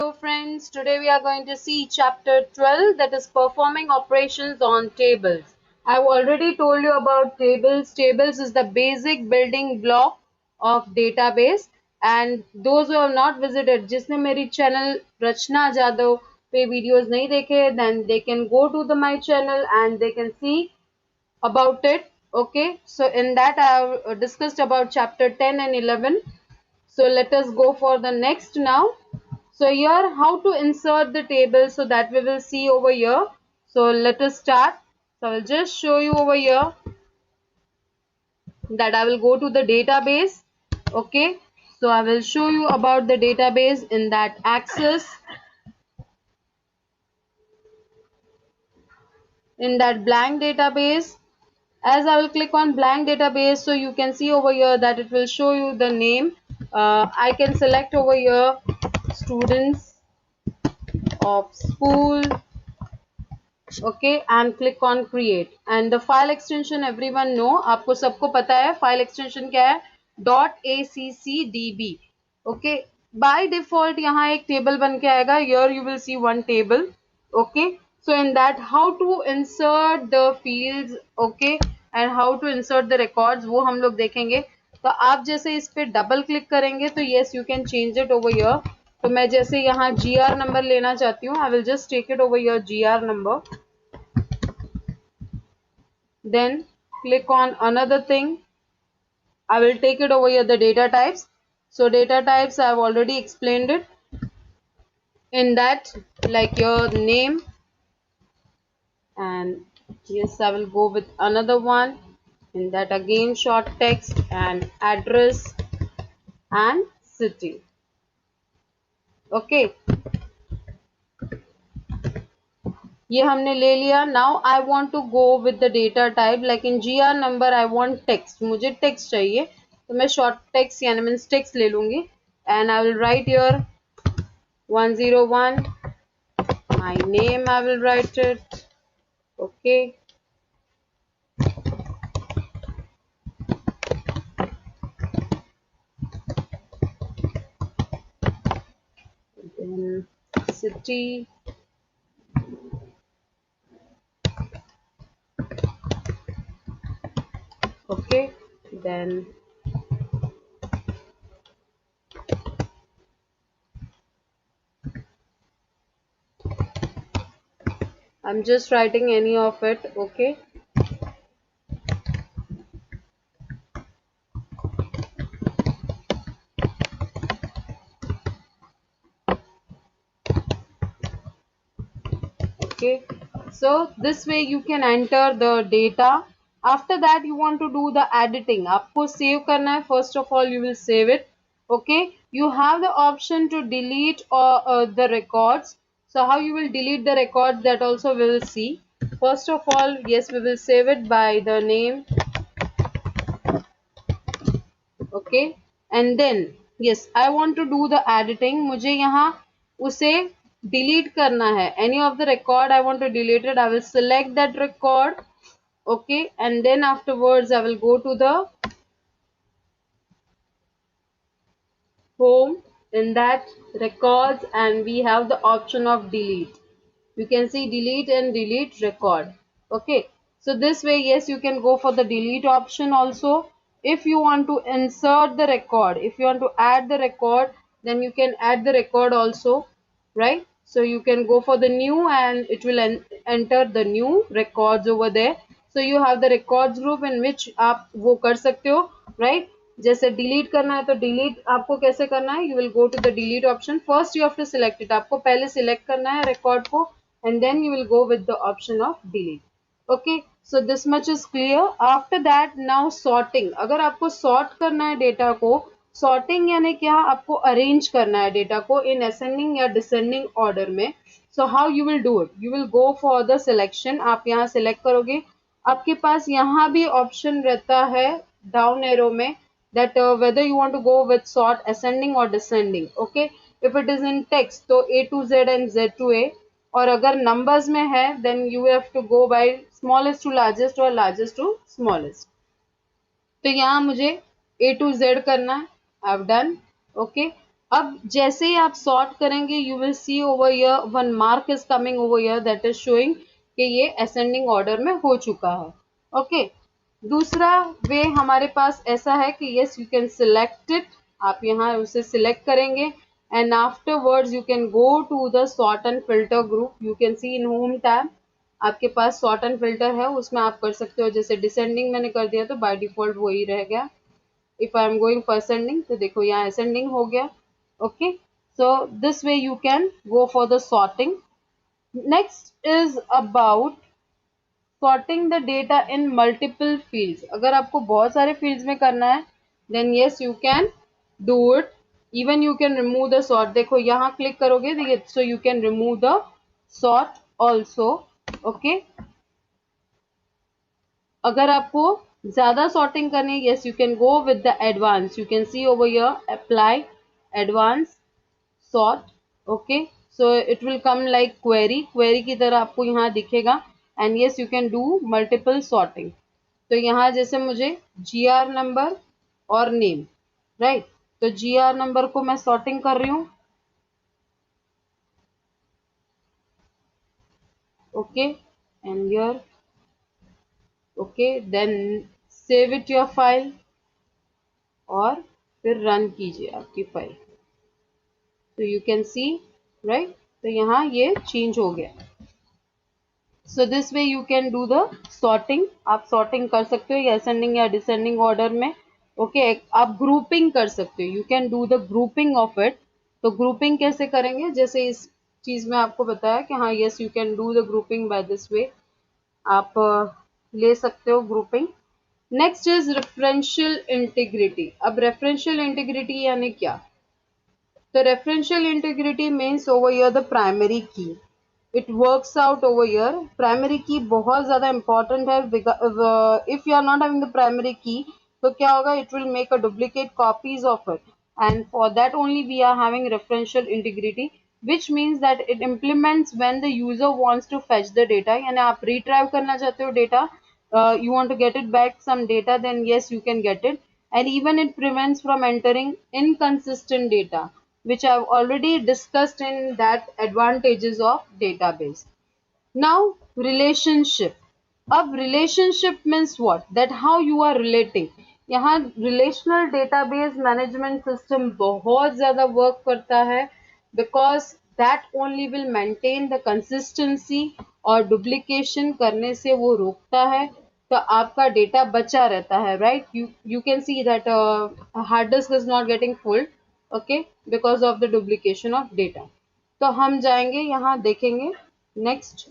Hello friends, today we are going to see chapter 12, that is performing operations on tables. I've already told you about tables. Tables is the basic building block of database, and those who have not visited, जिसने मेरी channel रचना जादव पे videos नहीं देखे, then they can go to my channel and they can see about it. Okay, so in that I have discussed about chapter 10 and 11. So let us go for the next now. So here how to insert the table, so that we will see over here. So let us start. So I will just show you over here that I will go to the database. Okay. So I will show you about the database in that access, in that blank database. As I will click on blank database, so you can see over here that it will show you the name. I can select over here students of school. Okay, and click on create, and the file extension everyone know, आपको सबको पता है file extension क्या है, .accdb. Okay, by default यहाँ एक table बन के आएगा. Here you will see one table. Okay, so in that how to insert the fields, okay, and how to insert the records, वो हम लोग देखेंगे. तो आप जैसे इस पे डबल क्लिक करेंगे तो yes you can change it over here. तो मैं जैसे यहाँ GR नंबर लेना चाहती हूँ, I will just take it over here GR number. Then click on another thing. I will take it over here the data types. So data types I have already explained it. In that, like your name, and yes, I will go with another one. In that again short text and address and city. Okay, ये हमने ले लिया. Now I want to go with the data type, like in GR number I want text. मुझे text चाहिए, तो मैं short text यानी means text ले लूंगी, and I will write here 101. My name I will write it. Okay. Then city. Okay. Then I'm just writing any of it. Okay. Okay, so this way you can enter the data. After that you want to do the editing. आपको save करना है. First of all you will save it. Okay, you have the option to delete the records. So how you will delete the records, that also we will see. First of all, yes, we will save it by the name. Okay, and then yes, I want to do the editing. मुझे यहाँ उसे delete करना है. Any of the record I want to delete it, I will select that record. Okay, and then afterwards I will go to the home, in that records, and we have the option of delete. You can see delete and delete record. Okay, so this way yes you can go for the delete option also. If you want to insert the record, if you want to add the record, then you can add the record also, right? So you can go for the new and it will enter the new records over there. So you have the records group in which आप वो कर सकते हो, right? जैसे delete करना है तो delete आपको कैसे करना है, you will go to the delete option. First you have to select it, आपको पहले सिलेक्ट करना है रिकॉर्ड को, and then you will go with the option of delete. Okay, so this much is clear. After that, now sorting. अगर आपको sort करना है data को, sorting यानी क्या, आपको arrange करना है डेटा को in ascending या descending order में. So how you will do it? You will go for the selection. आप यहाँ select करोगे, आपके पास यहाँ भी option रहता है down arrow में, that whether you want to go with sort ascending or descending. Okay, if it is in text तो A to Z and Z to A, और अगर numbers में है then you have to go by smallest to largest और largest to smallest. तो यहाँ मुझे A to Z करना है. I've done. Okay, अब जैसे ही आप सॉर्ट करेंगे you will C over here one mark is coming over here that is showing कि ये असेंडिंग ऑर्डर में हो चुका है. ओके. दूसरा वे हमारे पास ऐसा है कि yes you can select it. आप यहाँ उसे सिलेक्ट करेंगे and afterwards you can go to the sort and filter group. You can see in home tab आपके पास सॉर्ट एंड फिल्टर है, उसमें आप कर सकते हो. जैसे डिसेंडिंग मैंने कर दिया तो बाय डिफॉल्ट वही रह गया. If I am going for ascending तो देखो यहाँ असेंडिंग हो गया. Okay. So this way you can go for the sorting. Next is about sorting the data in multiple fields. अगर आपको बहुत सारे fields में करना है then yes you can do it. Even you can remove the sort. देखो यहाँ click करोगे so you can remove the sort also. Okay. अगर आपको ज़्यादा sorting करनी है yes you can go with the advanced. You can see over here apply advanced sort. Okay. So it will come like query की तरह आपको यहाँ दिखेगा and yes you can do multiple sorting. तो यहाँ जैसे मुझे GR नंबर और नेम राइट, तो GR नंबर को मैं सॉर्टिंग कर रही हूँ. Okay and here. Okay then save it your file और फिर रन कीजिए आपकी फाइल. तो यू कैन सी राइट, तो यहाँ ये चेंज हो गया. So this way you can do the sorting. आप सॉर्टिंग कर सकते हो या असेंडिंग या डिसेंडिंग ऑर्डर में. ओके. आप ग्रुपिंग कर सकते हो. You can do the grouping of it. तो ग्रुपिंग कैसे करेंगे, जैसे इस चीज में आपको बताया कि हाँ yes you can do the grouping by this way. आप ले सकते हो grouping. Next is referential integrity. अब रेफरेंशियल इंटीग्रिटी यानी क्या? तो referential integrity means over here the primary key. It works out over here. Primary key बहुत ज्यादा इंपॉर्टेंट है. If you are not having the primary key तो क्या होगा, it will make a duplicate copies of it. And for that only we are having referential integrity which means that it implements when the user wants to fetch the data. यानी आप retrieve करना चाहते हो data, you want to get it back some data, then yes you can get it. And even it prevents from entering inconsistent data, which I've already discussed in that advantages of database. Now relationship. अब relationship means what? That how you are relating. यहाँ relational database management system बहुत ज़्यादा work करता है because that only will maintain the consistency और duplication करने से वो रोकता है. तो आपका डेटा बचा रहता है right. you can see that hard disk is not getting full. okay, because of the duplication of data. तो हम जाएंगे यहाँ देखेंगे नेक्स्ट.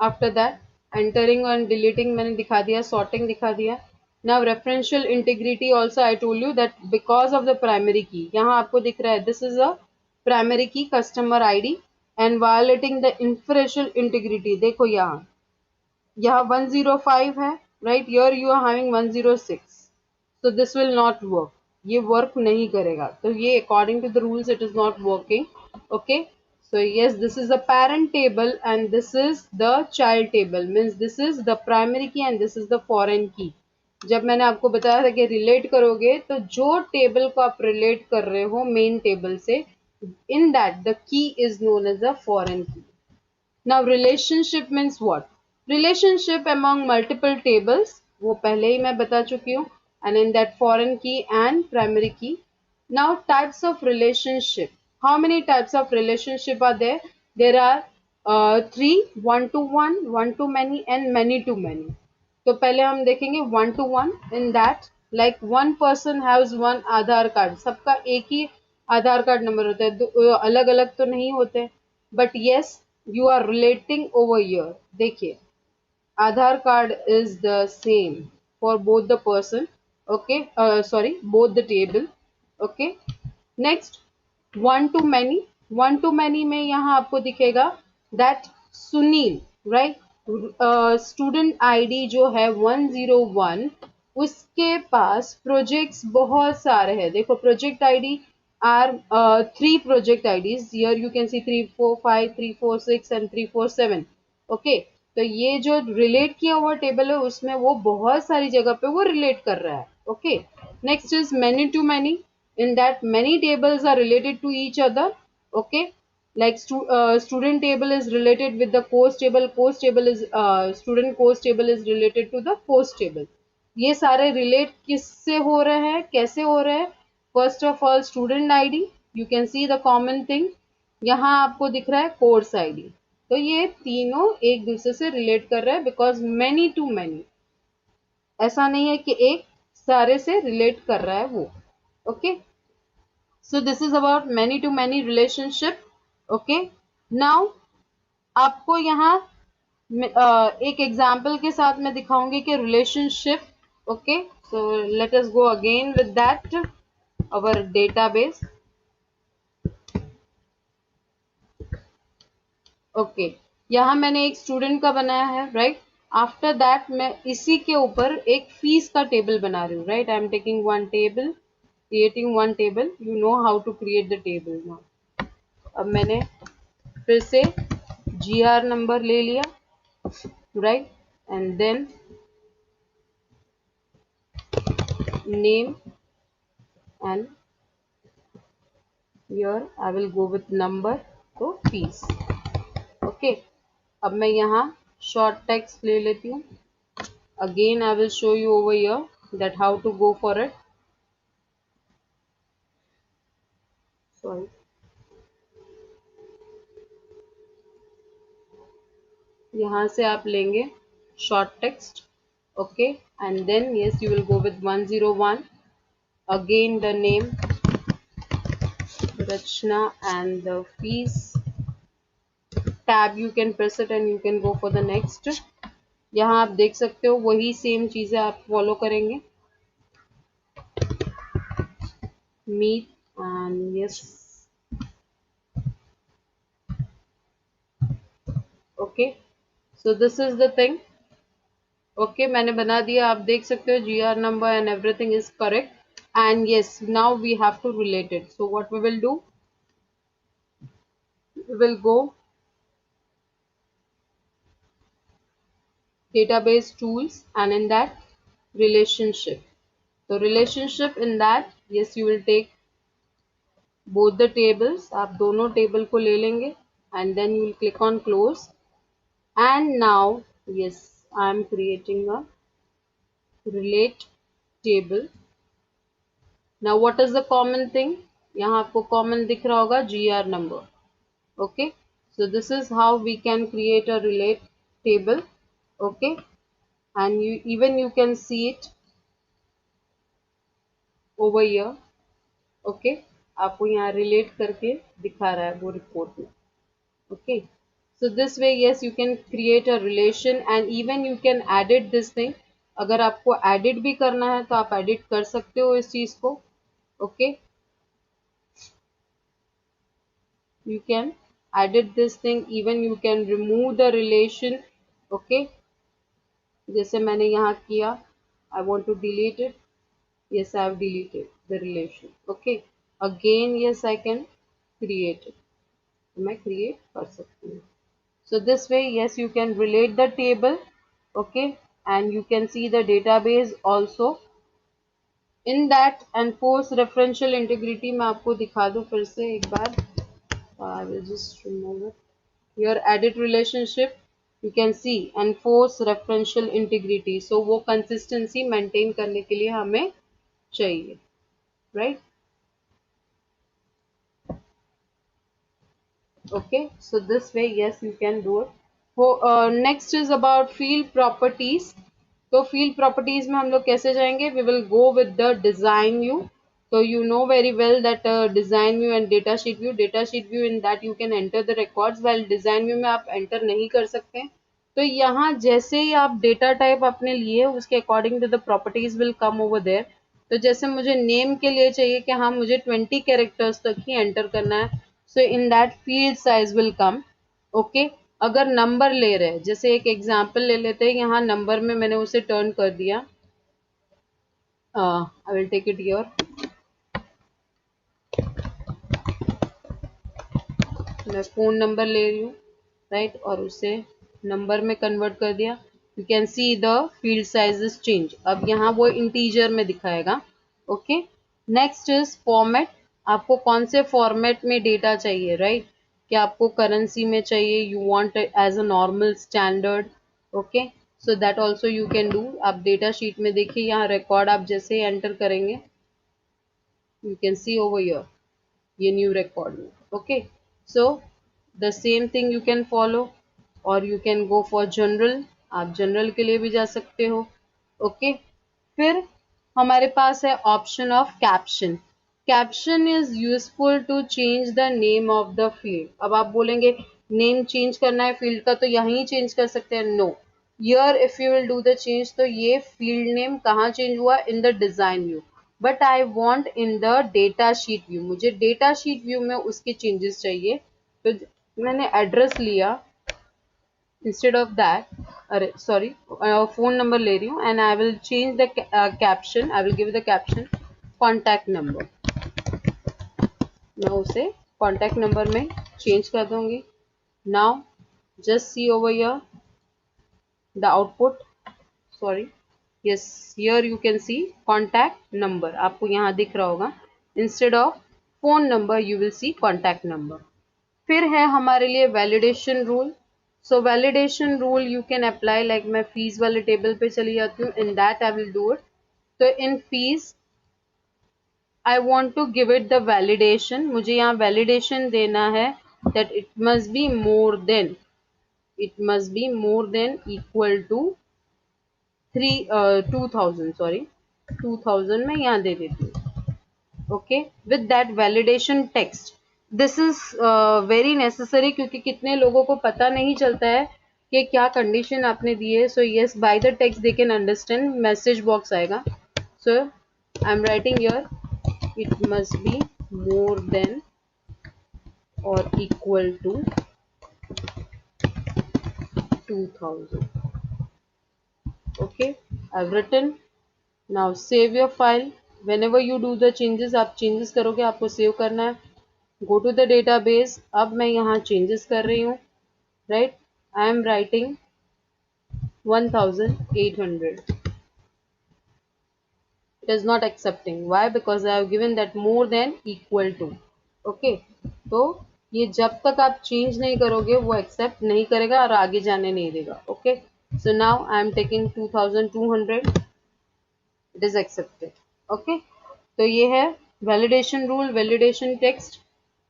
आफ्टर दैट एंटरिंग और डिलीटिंग मैंने दिखा दिया, सॉर्टिंग दिखा दिया. Now referential integrity also I told you that because of the primary key. यहाँ आपको दिख रहा है this is a primary key customer ID and violating the inferential integrity. देखो यहाँ 105 है right, here you are having 106. so this will not work. ये work नहीं करेगा. तो ये according to the rules it is not working. Okay. so yes this is the parent table and this is the child table, means this is the primary key and this is the foreign key. जब मैंने आपको बताया था कि relate करोगे तो जो table को आप रिलेट कर रहे हो मेन टेबल से, in that the key is known as a foreign key. Now relationship means what? Relationship among multiple tables, वो पहले ही मैं बता चुकी हूँ. And in that foreign key and primary key. Now types of relationship. How many types of relationship are there? There are three: one to one, one to many and many to many. तो पहले हम देखेंगे one to one. In that like one person has one Aadhaar card. सबका एक ही आधार card number होता है, अलग अलग तो नहीं होते. But yes you are relating over here. देखिए आधार card is the same for both the person. okay, sorry, both the table. okay. next one to many. one to many में यहाँ आपको दिखेगा that Sunil right. Student ID जो है 101, उसके पास projects बहुत सारे हैं. देखो project ID are three project IDs. Here you can see 345, 346 and 347. okay. तो ये जो रिलेट किया हुआ टेबल है उसमें वो बहुत सारी जगह पे वो रिलेट कर रहा है. Okay. Next is many to many. In that many tables are related to each other. Okay, like student table is related with the course table, student course table is related to the course table. ये सारे relate किससे हो रहे हैं, कैसे हो रहे हैं? First of all student ID, you can see the common thing. यहाँ आपको दिख रहा है course ID. तो ये तीनों एक दूसरे से relate कर रहे हैं because many to many. ऐसा नहीं है कि एक सारे से relate कर रहा है वो. Okay. So this is about many to many relationship. Okay. Now आपको यहाँ एक एग्जाम्पल के साथ मैं दिखाऊंगी कि relationship. Okay, so let us go again with that our database. Okay, यहाँ मैंने एक स्टूडेंट का बनाया है, राइट. आफ्टर दैट मैं इसी के ऊपर एक फीस का टेबल बना रही हूँ, right. I am taking one table, creating one table. You know how to create the table now. अब मैंने फिर से GR नंबर ले लिया, right, and then name, and here I will go with number, तो fees. Okay, अब मैं यहाँ short text ले लेती हूँ. Again I will show you over here that how to go for it. Sorry. यहाँ से आप लेंगे short text. Okay, and then yes, you will go with 101. Again the name Rachna and the fees. Tab you can press it and you can go for the next. यहाँ आप देख सकते हो वही सेम चीजें आप फॉलो करेंगे. Meet and yes. Okay, so this is the thing. Okay, मैंने बना दिया, आप देख सकते हो GR number and everything is correct. And yes, now we have to relate it. So what we will do, we will go database tools and in that relationship. So relationship, in that yes you will take both the tables. आप दोनों table को ले लेंगे and then you will click on close. And now yes, I am creating a relate table. Now what is the common thing? यहाँ आपको common दिख रहा होगा GR number. Okay, so this is how we can create a relate table. Okay, and you can see it over here. Okay, आपको यहाँ relate करके दिखा रहा है वो report में. Okay, so this way yes you can create a relation and even you can edit this thing. अगर आपको edit भी करना है तो आप edit कर सकते हो इस चीज को. Okay, you can edit this thing, even you can remove the relation. Okay, जैसे मैंने यहाँ किया, I want to delete it. Yes, I have deleted the relation. Okay, again yes I can create it. मैं create कर सकती हूँ. So this way yes you can relate the table. Okay, and you can see the database also. In that enforce referential integrity मैं आपको दिखा दूँ फिर से एक बार. I will just remove it. Here edit relationship, you can see enforce referential integrity. So वो consistency maintain करने के लिए हमें चाहिए, right? Okay, so this way yes you can do it. Next is about field properties. तो field properties में हम लोग कैसे जाएंगे? We will go with the design view. So you know very well that design view and data sheet view. Data sheet view, in that you can enter the records, while design view में आप enter नहीं कर सकते हैं. तो यहाँ जैसे ही आप डेटा टाइप आपने लिए उसके according to the properties will come over there. तो जैसे मुझे नेम के लिए चाहिए कि हाँ मुझे 20 कैरेक्टर्स तक ही एंटर करना है. So in that field size will come. Okay, अगर नंबर ले रहे हैं, जैसे एक एग्जांपल ले लेते हैं, यहाँ नंबर में मैंने उसे टर्न कर दिया. I will take it here. मैं फोन नंबर ले रही हूँ, राइट, और उसे नंबर में कन्वर्ट कर दिया. You can see the field sizes change. अब यहाँ वो इंटीजर में दिखाएगा. ओके, नेक्स्ट इज फॉर्मेट, आपको कौन से फॉर्मेट में डेटा चाहिए, राइट? क्या आपको करेंसी में चाहिए, you want as a normal standard, okay, so that also you can do. आप डेटा शीट में देखिए, यहाँ रिकॉर्ड आप जैसे एंटर करेंगे, you can see over here, ये न्यू रिकॉर्ड में, okay, so the same thing you can follow, और you can go for general, आप जनरल के लिए भी जा सकते हो, ओके। फिर हमारे पास है option of caption. Caption is useful to change the name of the field. अब आप बोलेंगे नेम चेंज करना है फील्ड का तो यहीं चेंज कर सकते हैं, no, here if you will do the change, तो ये फील्ड नेम कहाँ चेंज हुआ, in the design view, but I want in the data sheet view, मुझे डेटा शीट व्यू में उसके चेंजेस चाहिए, तो मैंने एड्रेस लिया, instead of that, अरे सॉरी, फोन नंबर ले रही हूँ, and I will change the caption, I will give the caption contact number, मैं उसे कॉन्टैक्ट नंबर में चेंज कर दूंगी। Now just see over here the output, sorry, yes, here you can see contact number, आपको यहाँ दिख रहा होगा, instead of phone number you will see contact number. फिर है हमारे लिए validation rule. So validation rule you can apply, like मैं फीस वाले टेबल पे चली जाती हूँ, in that I will do it. तो in fees I want to give it the validation, मुझे यहाँ वैलिडेशन देना है that it must be more than, it must be more than equal to 2000, sorry 2000 में यहाँ दे देती हूँ, okay, with that validation text. This is very necessary, क्योंकि कितने लोगों को पता नहीं चलता है कि क्या कंडीशन आपने दी है। So yes, by the text they can understand, message box आएगा, so I am writing here it must be more than और equal to 2000, okay, I've written. Now save your file. Whenever you do the changes, आप changes करोगे, आपको save करना है, go to the database। अब मैं यहाँ changes कर रही हूँ, right? I am writing 1800, it is not accepting, why? Because I have given that more than equal to, okay, तो ये जब तक आप चेंज नहीं करोगे वो एक्सेप्ट नहीं करेगा और आगे जाने नहीं देगा, okay. So now I am taking 2200, it is accepted, okay. तो ये है validation rule, validation text.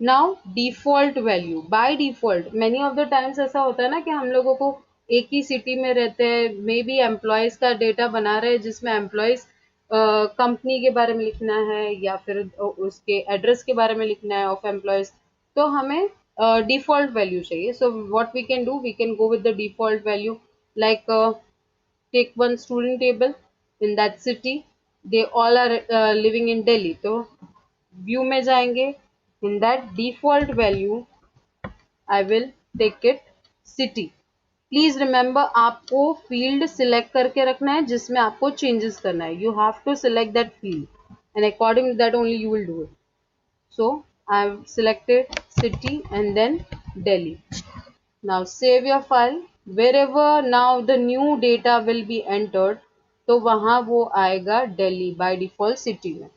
Now default value, by default many of the times ऐसा होता है ना कि हम लोगों को एक ही सिटी में रहते हैं, मे बी एम्प्लॉयज का डेटा बना रहे हैं जिसमें एम्प्लॉयज कंपनी के बारे में लिखना है या फिर उसके एड्रेस के बारे में लिखना है ऑफ एम्प्लॉयज, तो हमें डिफॉल्ट वैल्यू चाहिए। So what we can do, we can go with the default value, like take one student table in that city, they all are living in Delhi, तो view में जाएंगे, in that default value I will take it city। Please remember, आपको field select करके रखना है जिसमें आपको changes करना है, you have to select that field and according to that only you will do it. So I have selected city and then Delhi। Now save your file, wherever now the new data will be entered, तो वहाँ वो आएगा Delhi by default city में,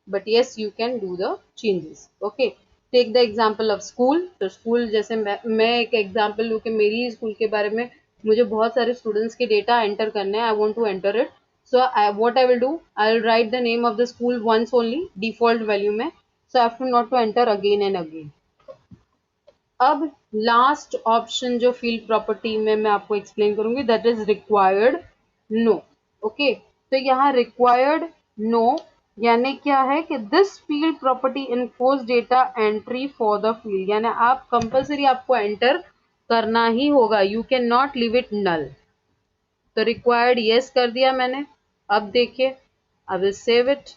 but yes you can do the changes, okay। Take the example of school, तो school जैसे मैं एक example लूँ कि मेरी स्कूल के बारे में मुझे बहुत सारे students के data enter करने हैं, I want to enter it, so what I will do, I will write the name of the school once only default value में, so I have to not to enter again and again। अब last option जो field property में मैं आपको explain करूंगी, that is required no, okay. तो यहाँ required no यानी क्या है कि this field property enforce data entry for the field, यानी आप कंपल्सरी आपको एंटर करना ही होगा, you can not leave it null. तो रिक्वायर्ड यस कर दिया मैंने, अब देखिए I will save it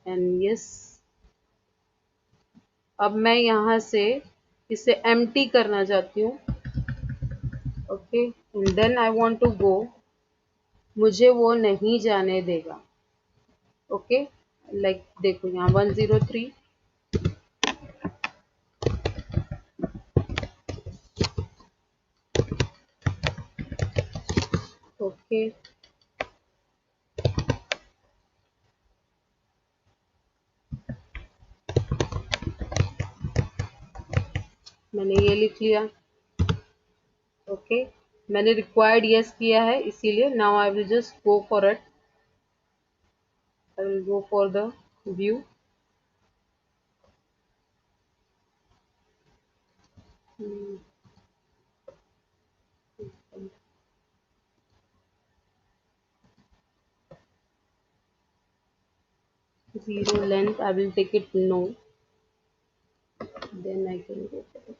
and yes. अब मैं यहाँ से इसे एम्प्टी करना चाहती हूँ, okay, and then I want to go, मुझे वो नहीं जाने देगा, ओके, लाइक देखो यहाँ 103, ओके, मैंने ये लिख लिया। ओके, मैंने रिक्वायर्ड यस किया है, इसीलिए now I will just go for it. I will go for the view. 0 length, I will take it no, then I can go for it.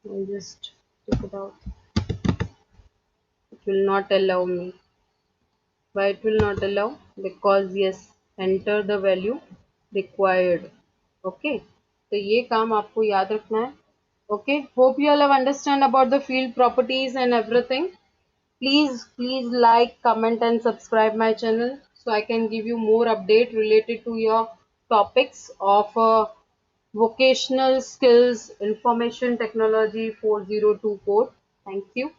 I'll just take it out. It will not allow me. Why it will not allow? Because yes, enter the value required. Okay, तो ये काम आपको याद रखना है. Okay, hope you all have understand about the field properties and everything. Please like, comment and subscribe my channel so I can give you more update related to your topics of vocational skills information technology 4024. Thank you.